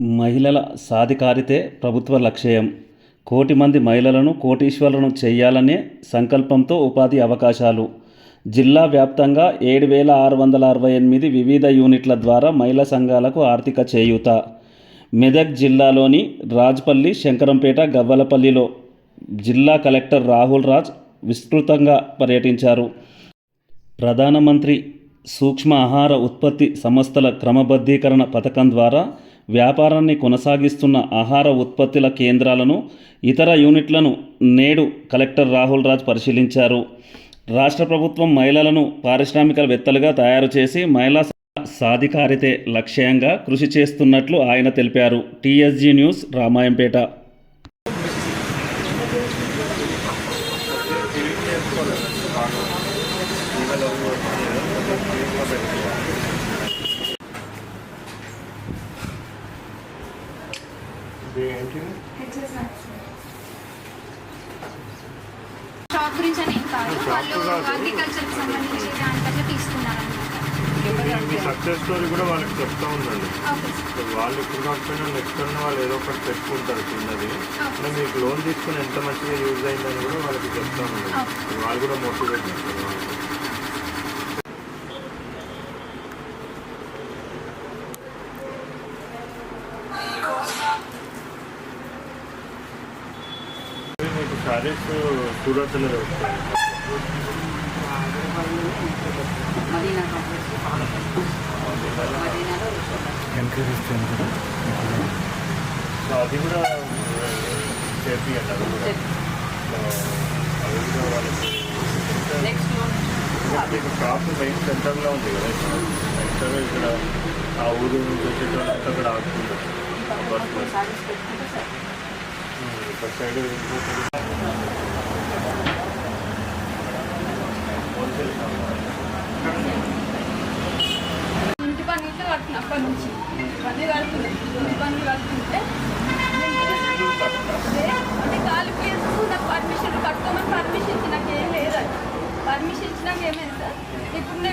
మహిళల సాధికారితే ప్రభుత్వ లక్ష్యం. కోటి మంది మహిళలను కోటీశ్వరులను చేయాలనే సంకల్పంతో ఉపాధి అవకాశాలు. జిల్లా వ్యాప్తంగా 7,668 వివిధ యూనిట్ల ద్వారా మహిళా సంఘాలకు ఆర్థిక చేయూత. మెదక్ జిల్లాలోని రాజ్పల్లి, శంకరంపేట, గవ్వలపల్లిలో జిల్లా కలెక్టర్ రాహుల్ రాజ్ విస్తృతంగా పర్యటించారు. ప్రధానమంత్రి సూక్ష్మ ఆహార ఉత్పత్తి సంస్థల క్రమబద్ధీకరణ పథకం ద్వారా వ్యాపారాన్ని కొనసాగిస్తున్న ఆహార ఉత్పత్తుల కేంద్రాలను, ఇతర యూనిట్లను నేడు కలెక్టర్ రాహుల్ రాజ్ పరిశీలించారు. రాష్ట్ర ప్రభుత్వం మహిళలను పారిశ్రామికవేత్తలుగా తయారు చేసి మహిళా సాధికారితే లక్ష్యంగా కృషి చేస్తున్నట్లు ఆయన తెలిపారు. TSG news, Ramayampet. షాప్ గురించి అని ఏం కాదు, వాళ్ళు అగ్రికల్చర్కి సంబంధించి దాంట్లో తీసుకున్నారన్నమాట. మీ సక్సెస్ స్టోరీ కూడా వాళ్ళకి చెప్తా ఉందండి. వాళ్ళు ఇప్పుడు కాకపోయినా నెక్స్ట్ అన్న వాళ్ళు ఏదో ఒకటి పెట్టుకుంటారు చిన్నది. మీకు లోన్ తీసుకుని ఎంత మంచిగా యూజ్ అయిందని కూడా వాళ్ళకి చెప్తా ఉందండి. వాళ్ళు కూడా మోటివేట్ చేస్తారు. మీకు శారీస్ సూరత్లో దొరుకుతాయి. సో అది కూడా చేపియండి. అది కూడా వాళ్ళకి మీకు షాప్ మెయిన్ సెంటర్లో ఉంది కదా. సెంటర్ ఇక్కడ ఆ ఊరు నుంచి వచ్చేటప్పుడు అక్కడ ఆడుకుంటారు. ఇక్కడ సైడ్ ఇంటి పనులు కట్టినప్పటి నుంచి పని కడుతున్నాయి. ఇంటి పనులు కడుతుంటే అంటే కాలు కేసు నాకు పర్మిషన్ కట్టుకోమని పర్మిషన్ ఇచ్చి నాకు ఏం లేదండి. పర్మిషన్ ఇచ్చినాక ఏమైంది సార్, ఇప్పుడు నేను